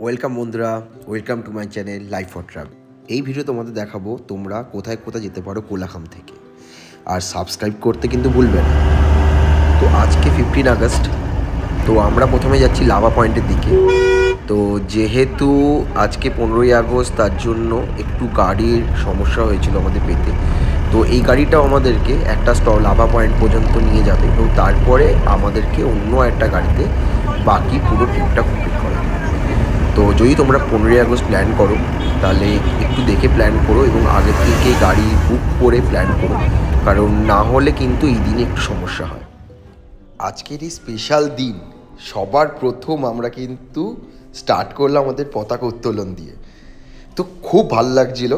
Welcome বন্ধুরা, welcome to my channel life for travel. এই video তোমাদের দেখাবো তোমরা কোথায় কোথায় যেতে পারো কোলাখাম থেকে। আর সাবস্ক্রাইব করতে কিন্তু ভুলবে না। তো আজকে 15 আগস্ট, তো আমরা প্রথমে যাচ্ছি লাভা পয়েন্টের দিকে। তো যেহেতু আজকে 15ই আগস্ট, তার জন্য একটু গাড়ির সমস্যা হয়েছিল আমাদের পেতে। তো এই গাড়িটাও আমাদেরকে একটা লাভা পয়েন্ট পর্যন্ত নিয়ে যাবে এবং তারপরে আমাদেরকে অন্য একটা গাড়িতে বাকি পুরো ট্রিপটা কমপ্লিট করা। তো যদি তোমরা 15ই আগস্ট প্ল্যান করো তাহলে একটু দেখে প্ল্যান করো এবং আগে থেকে গাড়ি বুক করে প্ল্যান করো, কারণ না হলে কিন্তু এই দিনে একটু সমস্যা হয়। আজকের এই স্পেশাল দিন সবার প্রথম আমরা কিন্তু স্টার্ট করলাম আমাদের পতাকা উত্তোলন দিয়ে। তো খুব ভালো লাগছিল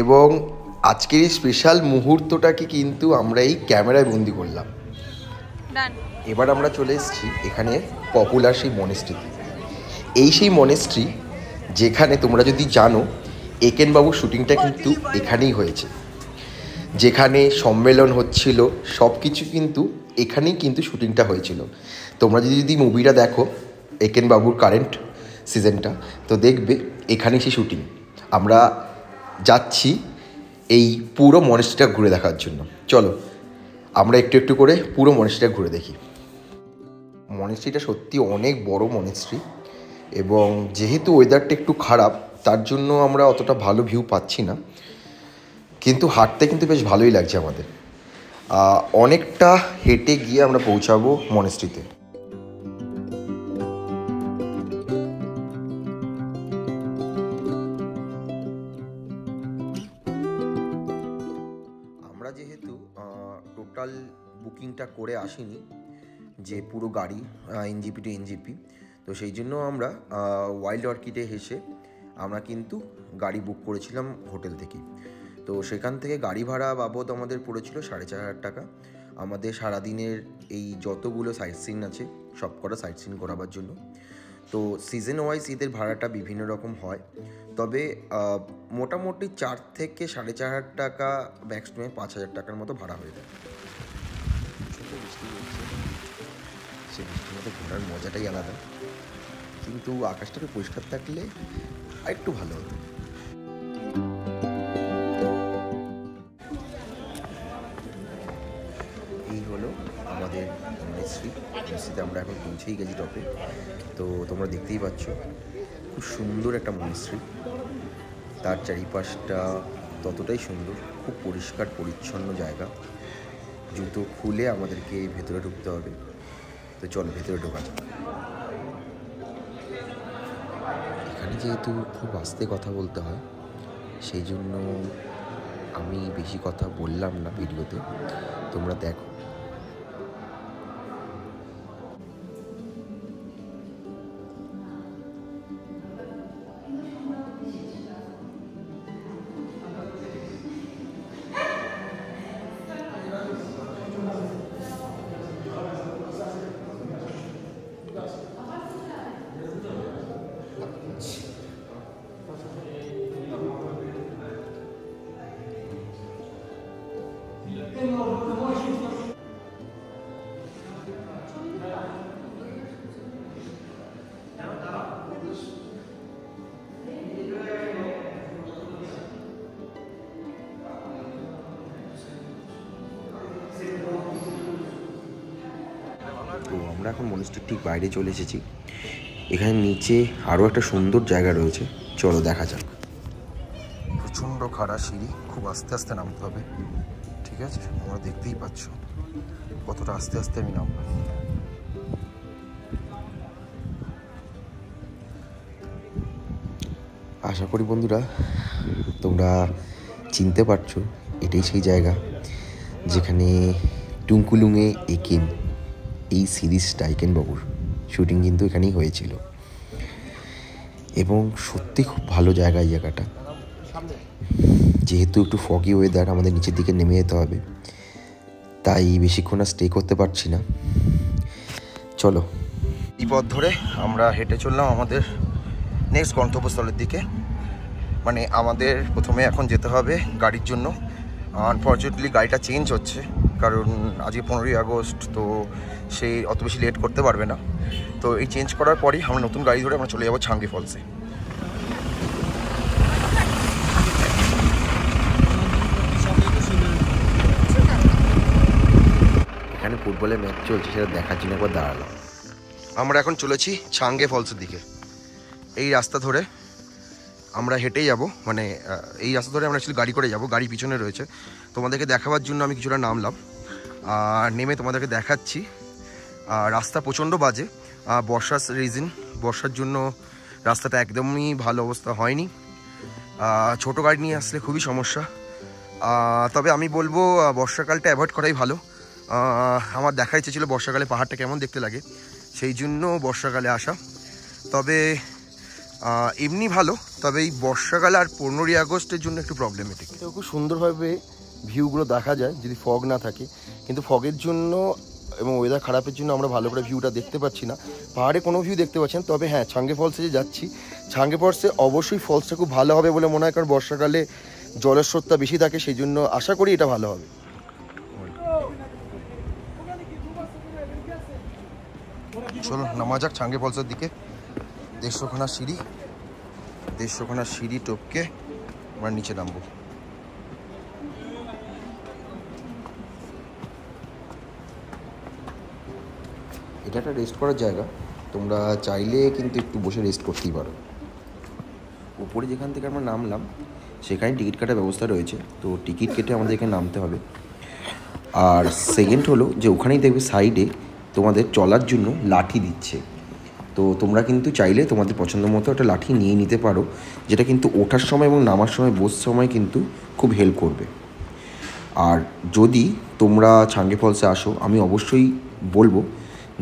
এবং আজকের এই স্পেশাল মুহূর্তটাকে কিন্তু আমরা এই ক্যামেরায় বন্দি করলাম। এবার আমরা চলে এসেছি এখানে পপুলার সেই মনেস্ট্রিতে। এই সেই মনেস্ট্রি যেখানে তোমরা যদি জানো একেনবাবুর শ্যুটিংটা কিন্তু এখানেই হয়েছে। যেখানে সম্মেলন হচ্ছিল সব কিছু কিন্তু এখানেই কিন্তু শ্যুটিংটা হয়েছিল। তোমরা যদি মুভিটা দেখো একেনবাবুর কারেন্ট সিজনটা, তো দেখবে এখানেই সেই শ্যুটিং। আমরা যাচ্ছি এই পুরো মনেস্ট্রিটা ঘুরে দেখার জন্য। চলো আমরা একটু একটু করে পুরো মনেস্ট্রিটা ঘুরে দেখি। মনেস্ট্রিটা সত্যি অনেক বড় মনেস্ট্রি এবং যেহেতু ওয়েদারটা একটু খারাপ তার জন্য আমরা অতটা ভালো ভিউ পাচ্ছি না, কিন্তু হাঁটতে কিন্তু বেশ ভালোই লাগছে আমাদের। অনেকটা হেঁটে গিয়ে আমরা পৌঁছাবো মনেস্ট্রিতে। আমরা যেহেতু টোটাল বুকিংটা করে আসিনি যে পুরো গাড়ি এনজিপি টু এনজিপি, তো সেই জন্য আমরা ওয়াইল্ড অর্কিডে হেসে আমরা কিন্তু গাড়ি বুক করেছিলাম হোটেল থেকে। তো সেখান থেকে গাড়ি ভাড়া বাবদ আমাদের পড়েছিল 4,500 টাকা। আমাদের সারাদিনের এই যতগুলো সাইট সিন আছে সব কটা সাইট সিন করাবার জন্য। তো সিজন ওয়াইজ এদের ভাড়াটা বিভিন্ন রকম হয়, তবে মোটামুটি 4 থেকে 4,500 টাকা, ম্যাক্সিমাম 5,000 টাকার মতো ভাড়া হয়ে যায়। সে বৃষ্টির মধ্যে ঘোরার মজাটাই আলাদা, কিন্তু আকাশটাকে পরিষ্কার থাকলে আরেকটু ভালো হতো। এই হলো আমাদের মনেস্ট্রিতে আমরা এখন পৌঁছেই গেছি টপে। তো তোমরা দেখতেই পাচ্ছ খুব সুন্দর একটা মনেস্ট্রি, তার চারিপাশটা ততটাই সুন্দর, খুব পরিষ্কার পরিচ্ছন্ন জায়গা। জুতো খুলে আমাদেরকে ভেতরে ঢুকতে হবে। তো চল ভেতরে ঢোকা যাক। এখানে যেহেতু খুব আস্তে কথা বলতে হয় সেই জন্য আমি বেশি কথা বললাম না ভিডিওতে, তোমরা দেখো। তো আমরা এখন মনেস্ট্রির ঠিক বাইরে চলে এসেছি। এখানে নিচে আরও একটা সুন্দর জায়গা রয়েছে, চলো দেখা যাক। প্রচণ্ড খাড়া সিঁড়ি, খুব আস্তে আস্তে নামতে হবে, ঠিক আছে? তোমরা দেখতেই পাচ্ছ কতটা আস্তে আস্তে আমি নামবো। আশা করি বন্ধুরা তোমরা চিনতে পারছো এটাই সেই জায়গা যেখানে টুঙ্কুলুঙে একেন, এই সিরিজটা একেনবাবুর শ্যুটিং কিন্তু এখানেই হয়েছিল এবং সত্যি খুব ভালো জায়গা এই জায়গাটা। যেহেতু একটু ফগি ওয়েদার, আমাদের নিচের দিকে নেমে যেতে হবে, তাই বেশিক্ষণ আর স্টে করতে পারছি না। চলো এই পথ ধরে আমরা হেঁটে চললাম আমাদের নেক্সট গন্তব্যস্থলের দিকে। মানে আমাদের প্রথমে এখন যেতে হবে গাড়ির জন্য। আনফর্চুনেটলি গাড়িটা চেঞ্জ হচ্ছে, কারণ আজকে 15ই আগস্ট, তো সে অত বেশি লেট করতে পারবে না। তো তো এই চেঞ্জ করার পরই আমরা নতুন গাড়ি ধরে আমরা চলে যাবো ছাঙ্গে ফলসে। এখানে ফুটবলের ম্যাচ চলছে, সেটা দেখার জন্য একবার দাঁড়ালাম। আমরা এখন চলেছি ছাঙ্গে ফলসের দিকে। এই রাস্তা ধরে আমরা হেঁটেই যাব, মানে এই রাস্তা ধরে আমরা অ্যাকচুয়ালি গাড়ি করে যাব, গাড়ি পিছনে রয়েছে। তোমাদেরকে দেখাবার জন্য আমি কিছুটা নামলাম, নেমে তোমাদেরকে দেখাচ্ছি। রাস্তা প্রচণ্ড বাজে, বর্ষার রিজন, বর্ষার জন্য রাস্তাটা একদমই ভালো অবস্থা হয়নি। ছোটো গাড়ি নিয়ে আসলে খুবই সমস্যা। তবে আমি বলবো বর্ষাকালটা অ্যাভয়েড করাই ভালো। আমার দেখা ইচ্ছে ছিল বর্ষাকালে পাহাড়টা কেমন দেখতে লাগে, সেই জন্য বর্ষাকালে আসা। তবে এমনি ভালো, তবে এই বর্ষাকালে আর 15ই আগস্টের জন্য একটু প্রবলেমেটিক। এটা খুব সুন্দরভাবে ভিউগুলো দেখা যায় যদি ফগ না থাকে, কিন্তু ফগের জন্য এবং ওয়েদার খারাপের জন্য আমরা ভালো করে ভিউটা দেখতে পাচ্ছি না। পাহাড়ে কোনো ভিউ দেখতে পাচ্ছেন। তবে হ্যাঁ, ছাঙ্গে ফলসে যে যাচ্ছি, ছাঙ্গে ফলসে অবশ্যই ফলসটা খুব ভালো হবে বলে মনে হয়, কারণ বর্ষাকালে জলের স্রোতটা বেশি থাকে, সেই জন্য আশা করি এটা ভালো হবে। চলো নামা যাক ছাঙ্গে ফলসের দিকে। 150খানা সিঁড়ি টপকে আমরা নিচে নামবো। এটা একটা রেস্ট করার জায়গা, তোমরা চাইলে কিন্তু একটু বসে রেস্ট করতেই পারো। উপরে যেখান থেকে আমরা নামলাম সেখানে টিকিট কাটার ব্যবস্থা রয়েছে, তো টিকিট কেটে আমাদের এখানে নামতে হবে। আর সেকেন্ড হলো যে ওখানেই দেখবে সাইডে তোমাদের চলার জন্য লাঠি দিচ্ছে, তো তোমরা কিন্তু চাইলে তোমাদের পছন্দ মতো একটা লাঠি নিয়ে নিতে পারো, যেটা কিন্তু ওঠার সময় এবং নামার সময় বসার সময় কিন্তু খুব হেল্প করবে। আর যদি তোমরা ছাঙ্গে ফলসে আসো, আমি অবশ্যই বলবো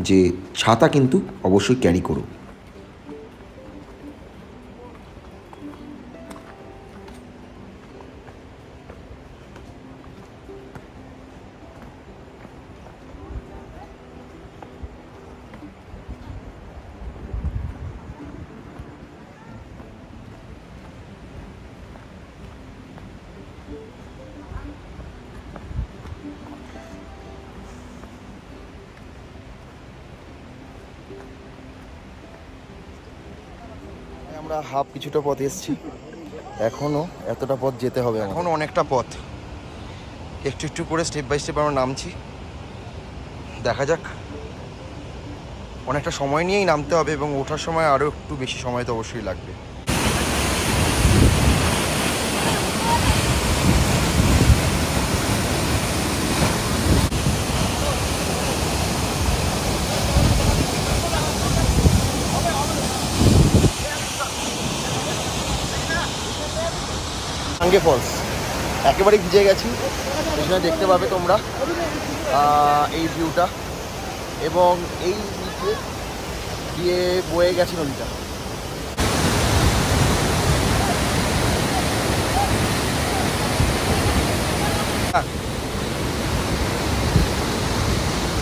যে ছাতা কিন্তু অবশ্যই ক্যারি করো। আমরা হাফ কিছুটা পথ এসেছি, এখনও এতটা পথ যেতে হবে, এখনও অনেকটা পথ। একটু একটু করে স্টেপ বাই স্টেপ আমরা নামছি, দেখা যাক। অনেকটা সময় নিয়েই নামতে হবে এবং ওঠার সময় আরও একটু বেশি সময় তো অবশ্যই লাগবে। ছাঙ্গে ফলস একেবারে ভিজে গেছি, এখানে দেখতে পাবে তোমরা এই ভিউটা, এবং এই নিচে দিয়ে বয়ে গেছে নদীটা।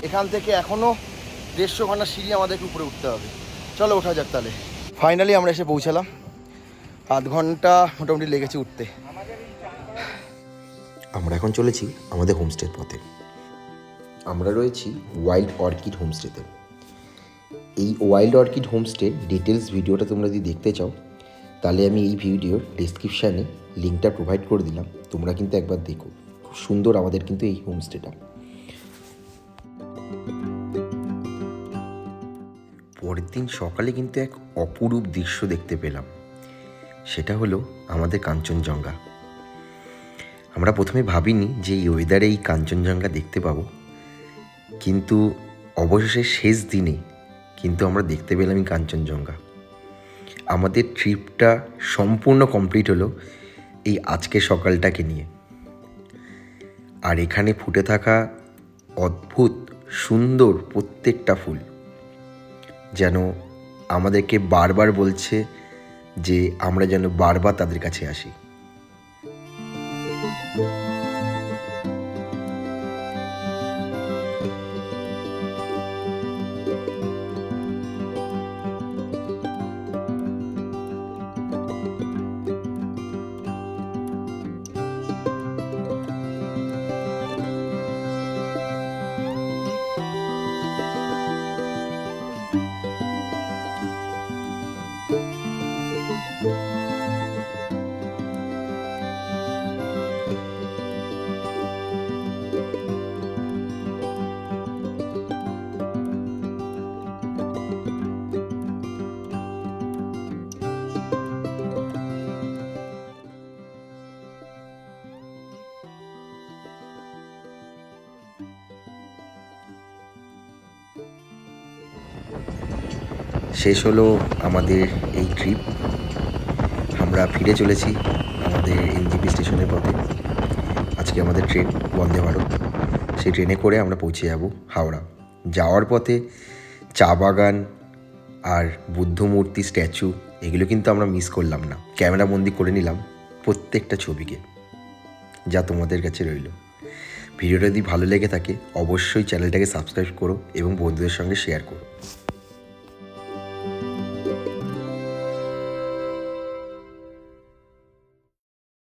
এখান থেকে এখনো 150খানা সিঁড়ি আমাদেরকে উপরে উঠতে হবে। চলো ওঠা যাক তাহলে। ফাইনালি আমরা এসে পৌঁছালাম, আধ ঘন্টা মোটামুটি লেগেছে উঠতে। আমরা এখন চলেছি আমাদের হোমস্টের পথে। আমরা রয়েছি ওয়াইল্ড অর্কিড হোমস্টেতে। এই ওয়াইল্ড অর্কিড হোমস্টের ডিটেলস ভিডিওটা তোমরা যদি দেখতে চাও, তাহলে আমি এই ভিডিওর ডিসক্রিপশানে লিঙ্কটা প্রোভাইড করে দিলাম, তোমরা কিন্তু একবার দেখো। খুব সুন্দর আমাদের কিন্তু এই হোমস্টেটা। পরের দিন সকালে কিন্তু এক অপরূপ দৃশ্য দেখতে পেলাম, সেটা হলো আমাদের কাঞ্চনজঙ্ঘা। আমরা প্রথমে ভাবিনি যে এই ওয়েদারে এই কাঞ্চনজঙ্ঘা দেখতে পাবো, কিন্তু অবশেষে শেষ দিনে কিন্তু আমরা দেখতে পেলাম এই কাঞ্চনজঙ্ঘা। আমাদের ট্রিপটা সম্পূর্ণ কমপ্লিট হলো এই আজকের সকালটাকে নিয়ে। আর এখানে ফুটে থাকা অদ্ভুত সুন্দর প্রত্যেকটা ফুল যেন আমাদেরকে বারবার বলছে যে আমরা যেন বারবার তাদের কাছে আসি। শেষ হলো আমাদের এই ট্রিপ। আমরা ফিরে চলেছি আমাদের এনজেপি স্টেশনের পথে। আজকে আমাদের ট্রেন বন্দে ভারত, সেই ট্রেনে করে আমরা পৌঁছে যাব হাওড়া। যাওয়ার পথে চা বাগান আর বুদ্ধ মূর্তি, স্ট্যাচু, এগুলো কিন্তু আমরা মিস করলাম না। ক্যামেরা বন্দি করে নিলাম প্রত্যেকটা ছবিকে, যা তোমাদের কাছে রইল। ভিডিওটা যদি ভালো লেগে থাকে অবশ্যই চ্যানেলটাকে সাবস্ক্রাইব করো এবং বন্ধুদের সঙ্গে শেয়ার করো।